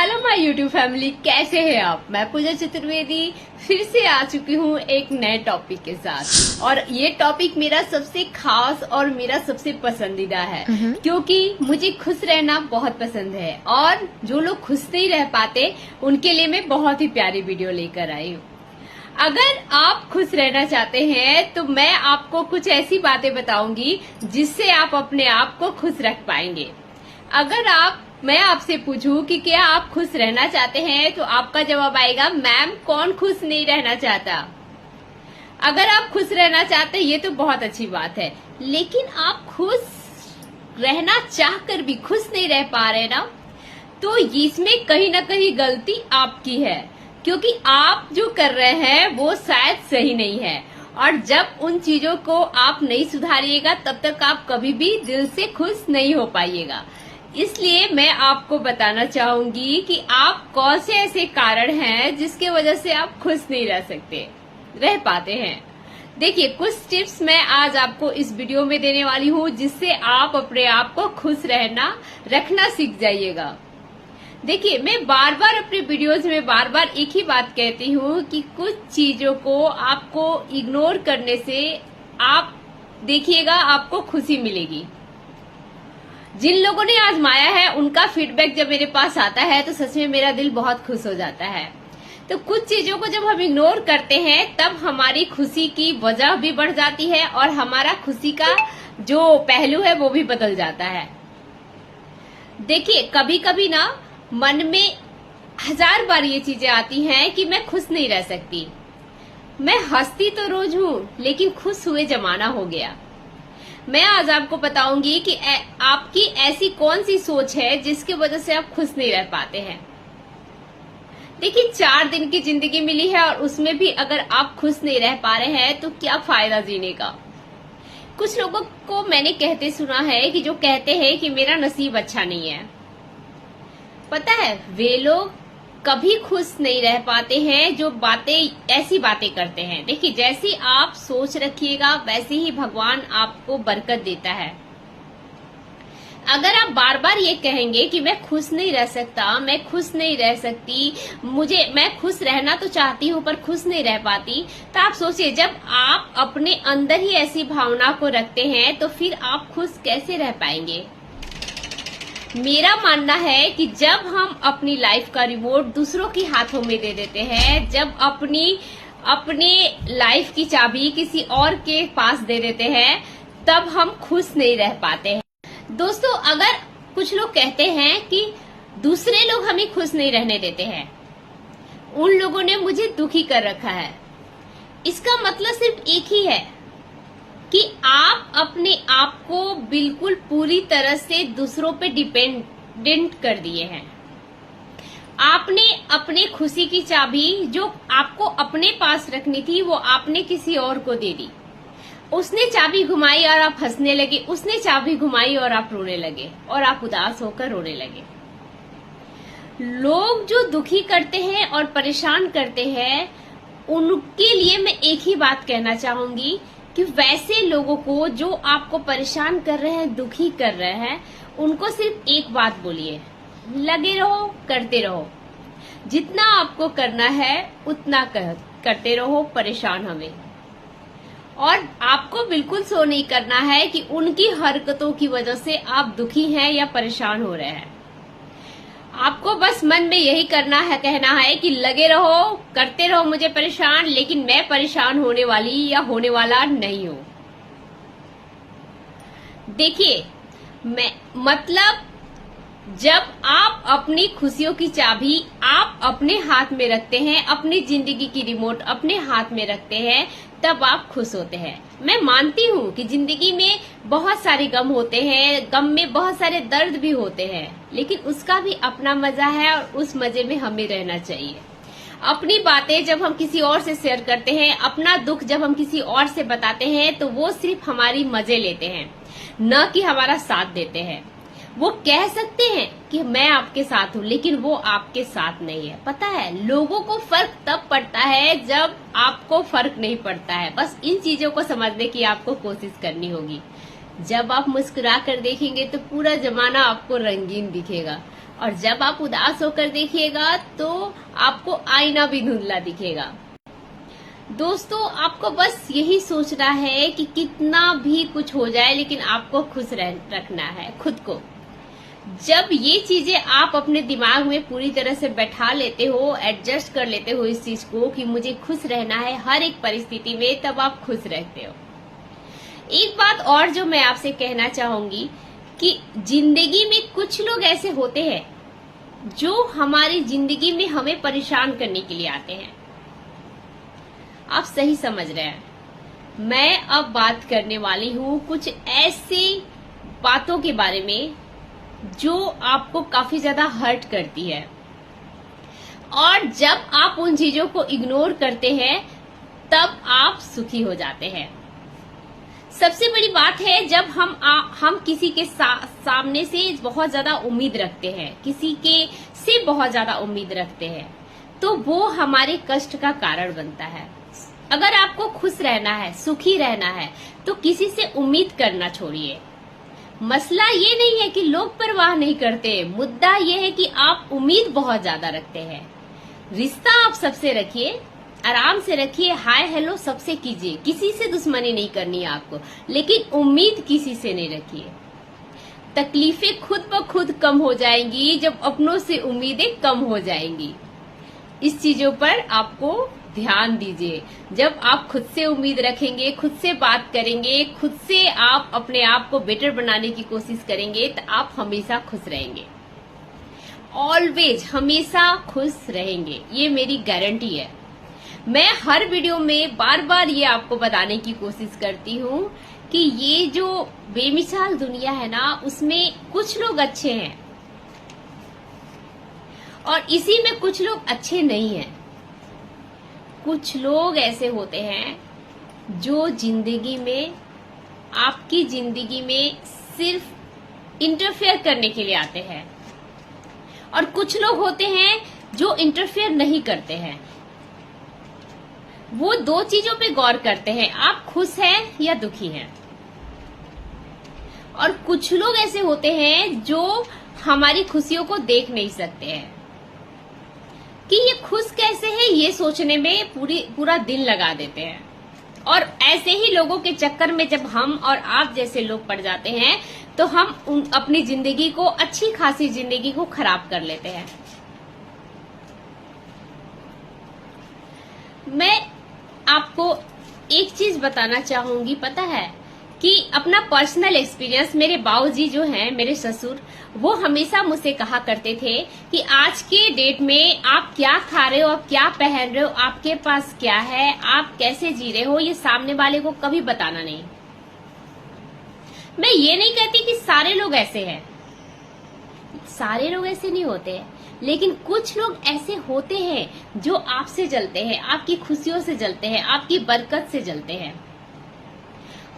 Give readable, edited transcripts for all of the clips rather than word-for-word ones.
Hello my YouTube family, कैसे हैं आप। मैं पूजा चतुर्वेदी फिर से आ चुकी हूँ एक नए टॉपिक के साथ। और ये टॉपिक मेरा सबसे खास और मेरा सबसे पसंदीदा है, क्योंकि मुझे खुश रहना बहुत पसंद है। और जो लोग खुश नहीं रह पाते उनके लिए मैं बहुत ही प्यारी वीडियो लेकर आई हूँ। अगर आप खुश रहना चाहते हैं तो मैं आपको कुछ ऐसी बातें बताऊंगी जिससे आप अपने आप को खुश रख पाएंगे। अगर मैं आपसे पूछूं कि क्या आप खुश रहना चाहते हैं तो आपका जवाब आएगा, मैम कौन खुश नहीं रहना चाहता। अगर आप खुश रहना चाहते हैं ये तो बहुत अच्छी बात है, लेकिन आप खुश रहना चाहकर भी खुश नहीं रह पा रहे ना, तो इसमें कहीं ना कहीं गलती आपकी है, क्योंकि आप जो कर रहे हैं वो शायद सही नहीं है। और जब उन चीजों को आप नहीं सुधारिएगा तब तक आप कभी भी दिल से खुश नहीं हो पाइएगा। इसलिए मैं आपको बताना चाहूंगी कि आप कौन से ऐसे कारण हैं जिसके वजह से आप खुश नहीं रह पाते हैं। देखिए, कुछ टिप्स मैं आज आपको इस वीडियो में देने वाली हूँ जिससे आप अपने आप को खुश रखना सीख जाइएगा। देखिए, मैं बार बार अपने वीडियोज में बार बार एक ही बात कहती हूँ कि कुछ चीजों को आपको इग्नोर करने से आप देखिएगा आपको खुशी मिलेगी। जिन लोगों ने आजमाया है उनका फीडबैक जब मेरे पास आता है तो सच में मेरा दिल बहुत खुश हो जाता है। तो कुछ चीजों को जब हम इग्नोर करते हैं तब हमारी खुशी की वजह भी बढ़ जाती है और हमारा खुशी का जो पहलू है वो भी बदल जाता है। देखिए, कभी कभी ना मन में 1000 बार ये चीजें आती हैं कि मैं खुश नहीं रह सकती। मैं हंसती तो रोज हूँ लेकिन खुश हुए जमाना हो गया। मैं आज आपको बताऊंगी कि आपकी ऐसी कौन सी सोच है जिसकी वजह से आप खुश नहीं रह पाते हैं। देखिए, 4 दिन की जिंदगी मिली है और उसमें भी अगर आप खुश नहीं रह पा रहे हैं तो क्या फायदा जीने का। कुछ लोगों को मैंने कहते सुना है कि जो कहते हैं कि मेरा नसीब अच्छा नहीं है। पता है, वे लोग कभी खुश नहीं रह पाते हैं जो ऐसी बातें करते हैं। देखिए, जैसी आप सोच रखिएगा वैसे ही भगवान आपको बरकत देता है। अगर आप बार बार ये कहेंगे कि मैं खुश नहीं रह सकता, मैं खुश नहीं रह सकती, मैं खुश रहना तो चाहती हूँ पर खुश नहीं रह पाती, तो आप सोचिए, जब आप अपने अंदर ही ऐसी भावना को रखते हैं तो फिर आप खुश कैसे रह पाएंगे। मेरा मानना है कि जब हम अपनी लाइफ का रिमोट दूसरों के हाथों में दे देते हैं, जब अपनी लाइफ की चाबी किसी और के पास दे देते हैं, तब हम खुश नहीं रह पाते हैं। दोस्तों, अगर कुछ लोग कहते हैं कि दूसरे लोग हमें खुश नहीं रहने देते हैं, उन लोगों ने मुझे दुखी कर रखा है, इसका मतलब सिर्फ एक ही है कि आप अपने आप को बिल्कुल पूरी तरह से दूसरों पे डिपेंडेंट कर दिए हैं। आपने अपने खुशी की चाबी जो आपको अपने पास रखनी थी वो आपने किसी और को दे दी। उसने चाबी घुमाई और आप हंसने लगे, उसने चाबी घुमाई और आप रोने लगे और आप उदास होकर रोने लगे। लोग जो दुखी करते हैं और परेशान करते हैं उनके लिए मैं एक ही बात कहना चाहूंगी कि वैसे लोगों को जो आपको परेशान कर रहे हैं, दुखी कर रहे हैं, उनको सिर्फ एक बात बोलिए, लगे रहो, करते रहो। जितना आपको करना है उतना करते रहो, परेशान हमें। और आपको बिल्कुल सो नहीं करना है कि उनकी हरकतों की वजह से आप दुखी हैं या परेशान हो रहे हैं। आपको बस मन में यही कहना है कि लगे रहो, करते रहो मुझे परेशान, लेकिन मैं परेशान होने वाली या होने वाला नहीं हूं। देखिए, जब आप अपनी खुशियों की चाबी आप अपने हाथ में रखते हैं, अपनी जिंदगी की रिमोट अपने हाथ में रखते हैं, तब आप खुश होते हैं। मैं मानती हूँ कि जिंदगी में बहुत सारे गम होते हैं, गम में बहुत सारे दर्द भी होते हैं, लेकिन उसका भी अपना मजा है और उस मजे में हमें रहना चाहिए। अपनी बातें जब हम किसी और से शेयर करते हैं, अपना दुख जब हम किसी और से बताते हैं, तो वो सिर्फ हमारी मजे लेते हैं, न कि हमारा साथ देते हैं। वो कह सकते हैं कि मैं आपके साथ हूँ, लेकिन वो आपके साथ नहीं है। पता है, लोगों को फर्क तब पड़ता है जब आपको फर्क नहीं पड़ता है। बस इन चीजों को समझने की आपको कोशिश करनी होगी। जब आप मुस्कुरा कर देखेंगे तो पूरा जमाना आपको रंगीन दिखेगा और जब आप उदास होकर देखिएगा तो आपको आईना भी धुंधला दिखेगा। दोस्तों, आपको बस यही सोचना है कि कितना भी कुछ हो जाए लेकिन आपको खुश रखना है खुद को। जब ये चीजें आप अपने दिमाग में पूरी तरह से बैठा लेते हो, एडजस्ट कर लेते हो इस चीज को कि मुझे खुश रहना है हर एक परिस्थिति में, तब आप खुश रहते हो। एक बात और जो मैं आपसे कहना चाहूंगी कि जिंदगी में कुछ लोग ऐसे होते हैं जो हमारी जिंदगी में हमें परेशान करने के लिए आते हैं। आप सही समझ रहे हैं। मैं अब बात करने वाली हूँ कुछ ऐसी बातों के बारे में जो आपको काफी ज्यादा हर्ट करती है, और जब आप उन चीजों को इग्नोर करते हैं तब आप सुखी हो जाते हैं। सबसे बड़ी बात है जब हम किसी के सामने से बहुत ज्यादा उम्मीद रखते हैं, किसी के से बहुत ज्यादा उम्मीद रखते हैं, तो वो हमारे कष्ट का कारण बनता है। अगर आपको खुश रहना है, सुखी रहना है, तो किसी से उम्मीद करना छोड़िए। मसला ये नहीं है कि लोग परवाह नहीं करते, मुद्दा ये है कि आप उम्मीद बहुत ज्यादा रखते हैं। रिश्ता आप सबसे रखिए, आराम से रखिए, हाय हेलो सबसे कीजिए, किसी से दुश्मनी नहीं करनी है आपको, लेकिन उम्मीद किसी से नहीं रखिए। तकलीफें खुद ब खुद कम हो जाएंगी जब अपनों से उम्मीदें कम हो जाएंगी। इस चीजों पर आपको ध्यान दीजिए। जब आप खुद से उम्मीद रखेंगे, खुद से बात करेंगे, खुद से आप अपने आप को बेटर बनाने की कोशिश करेंगे, तो आप हमेशा खुश रहेंगे। ऑलवेज हमेशा खुश रहेंगे, ये मेरी गारंटी है। मैं हर वीडियो में बार बार ये आपको बताने की कोशिश करती हूँ कि ये जो बेमिसाल दुनिया है ना, उसमें कुछ लोग अच्छे हैं और इसी में कुछ लोग अच्छे नहीं हैं। कुछ लोग ऐसे होते हैं जो जिंदगी में, आपकी जिंदगी में सिर्फ इंटरफेयर करने के लिए आते हैं, और कुछ लोग होते हैं जो इंटरफेयर नहीं करते हैं। वो दो चीजों पे गौर करते हैं, आप खुश हैं या दुखी हैं। और कुछ लोग ऐसे होते हैं जो हमारी खुशियों को देख नहीं सकते हैं कि ये खुश कैसे है, ये सोचने में पूरा दिन लगा देते हैं। और ऐसे ही लोगों के चक्कर में जब हम और आप जैसे लोग पड़ जाते हैं तो हम अपनी जिंदगी को, अच्छी खासी जिंदगी को खराब कर लेते हैं। मैं आपको एक चीज बताना चाहूंगी, पता है कि अपना पर्सनल एक्सपीरियंस, मेरे बाऊजी जो हैं, मेरे ससुर, वो हमेशा मुझसे कहा करते थे कि आज के डेट में आप क्या खा रहे हो, आप क्या पहन रहे हो, आपके पास क्या है, आप कैसे जी रहे हो, ये सामने वाले को कभी बताना नहीं। मैं ये नहीं कहती कि सारे लोग ऐसे हैं, सारे लोग ऐसे नहीं होते, लेकिन कुछ लोग ऐसे होते हैं जो आपसे जलते हैं, आपकी खुशियों से जलते हैं, आपकी बरकत से जलते हैं।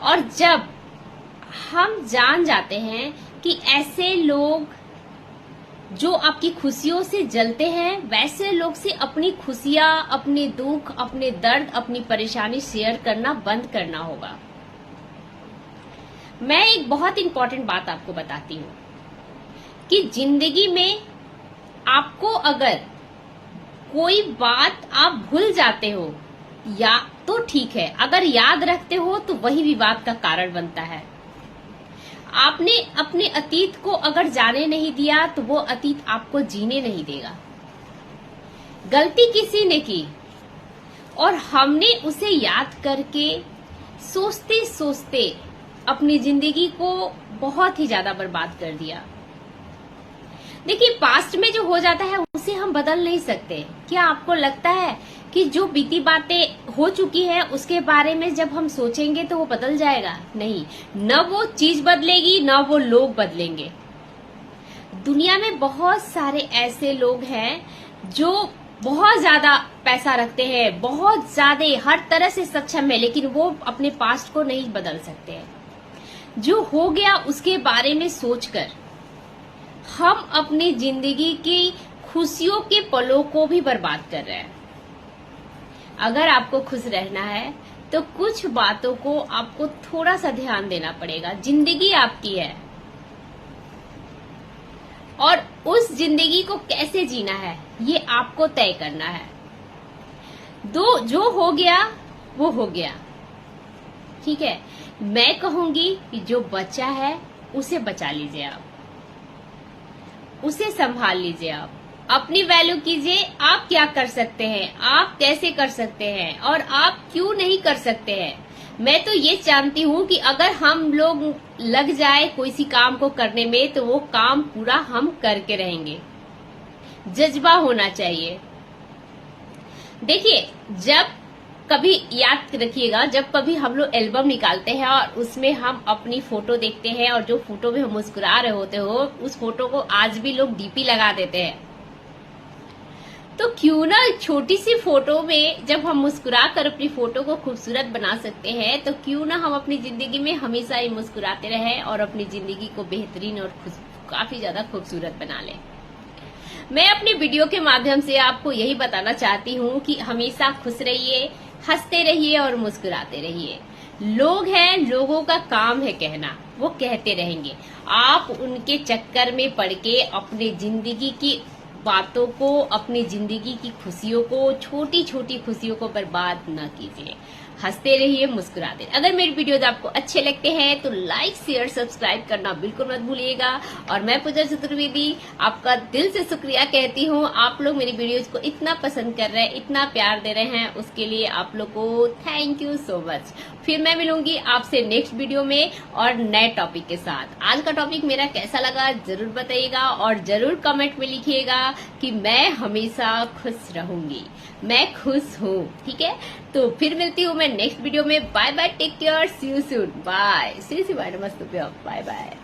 और जब हम जान जाते हैं कि ऐसे लोग जो आपकी खुशियों से जलते हैं, वैसे लोग से अपनी खुशियां, अपने दुख, अपने दर्द, अपनी परेशानी शेयर करना बंद करना होगा। मैं एक बहुत इंपॉर्टेंट बात आपको बताती हूँ कि जिंदगी में आपको अगर कोई बात आप भूल जाते हो या तो ठीक है, अगर याद रखते हो तो वही विवाद का कारण बनता है। आपने अपने अतीत को अगर जाने नहीं दिया तो वो अतीत आपको जीने नहीं देगा। गलती किसी ने की और हमने उसे याद करके सोचते सोचते अपनी जिंदगी को बहुत ही ज्यादा बर्बाद कर दिया। देखिए, पास्ट में जो हो जाता है उसे हम बदल नहीं सकते। क्या आपको लगता है कि जो बीती बातें हो चुकी है उसके बारे में जब हम सोचेंगे तो वो बदल जाएगा? नहीं, न वो चीज बदलेगी न वो लोग बदलेंगे। दुनिया में बहुत सारे ऐसे लोग हैं जो बहुत ज्यादा पैसा रखते हैं, बहुत ज्यादा हर तरह से सक्षम है, लेकिन वो अपने पास्ट को नहीं बदल सकते हैं। जो हो गया उसके बारे में सोचकर हम अपनी जिंदगी की खुशियों के पलों को भी बर्बाद कर रहे हैं। अगर आपको खुश रहना है तो कुछ बातों को आपको थोड़ा सा ध्यान देना पड़ेगा। जिंदगी आपकी है, और उस जिंदगी को कैसे जीना है ये आपको तय करना है। जो हो गया वो हो गया, ठीक है। मैं कहूंगी कि जो बचा है उसे बचा लीजिए, आप उसे संभाल लीजिए, आप अपनी वैल्यू कीजिए। आप क्या कर सकते हैं, आप कैसे कर सकते हैं और आप क्यों नहीं कर सकते हैं। मैं तो ये जानती हूँ कि अगर हम लोग लग जाए कोई सी काम को करने में तो वो काम पूरा हम करके रहेंगे। जज्बा होना चाहिए। देखिए, जब कभी याद रखिएगा, जब कभी हम लोग एल्बम निकालते हैं और उसमें हम अपनी फोटो देखते हैं और जो फोटो में हम मुस्कुरा रहे होते हो उस फोटो को आज भी लोग डीपी लगा देते हैं। तो क्यों ना छोटी सी फोटो में जब हम मुस्कुरा कर अपनी फोटो को खूबसूरत बना सकते हैं तो क्यों ना हम अपनी जिंदगी में हमेशा ही मुस्कुराते रहें और अपनी जिंदगी को बेहतरीन और काफी ज्यादा खूबसूरत बना लें। मैं अपनी वीडियो के माध्यम से आपको यही बताना चाहती हूँ कि हमेशा खुश रहिए, हंसते रहिए और मुस्कुराते रहिए। लोग हैं, लोगों का काम है कहना, वो कहते रहेंगे। आप उनके चक्कर में पड़ के अपनी जिंदगी की बातों को, अपनी जिंदगी की खुशियों को, छोटी छोटी खुशियों को बर्बाद न कीजिए। हंसते रहिए, मुस्कुराते रहिए। अगर मेरे वीडियोज आपको अच्छे लगते हैं तो लाइक, शेयर, सब्सक्राइब करना बिल्कुल मत भूलिएगा। और मैं पूजा चतुर्वेदी आपका दिल से शुक्रिया कहती हूँ। आप लोग मेरी वीडियोज को इतना पसंद कर रहे हैं, इतना प्यार दे रहे हैं, उसके लिए आप लोग को थैंक यू सो मच। फिर मैं मिलूंगी आपसे नेक्स्ट वीडियो में और नए टॉपिक के साथ। आज का टॉपिक मेरा कैसा लगा जरूर बताइएगा और जरूर कमेंट में लिखिएगा कि मैं हमेशा खुश रहूंगी, मैं खुश हूँ, ठीक है। तो फिर मिलती हूँ मैं नेक्स्ट वीडियो में। Bye bye, take care, see you soon, bye, see bye, नमस्ते, बाय बाय।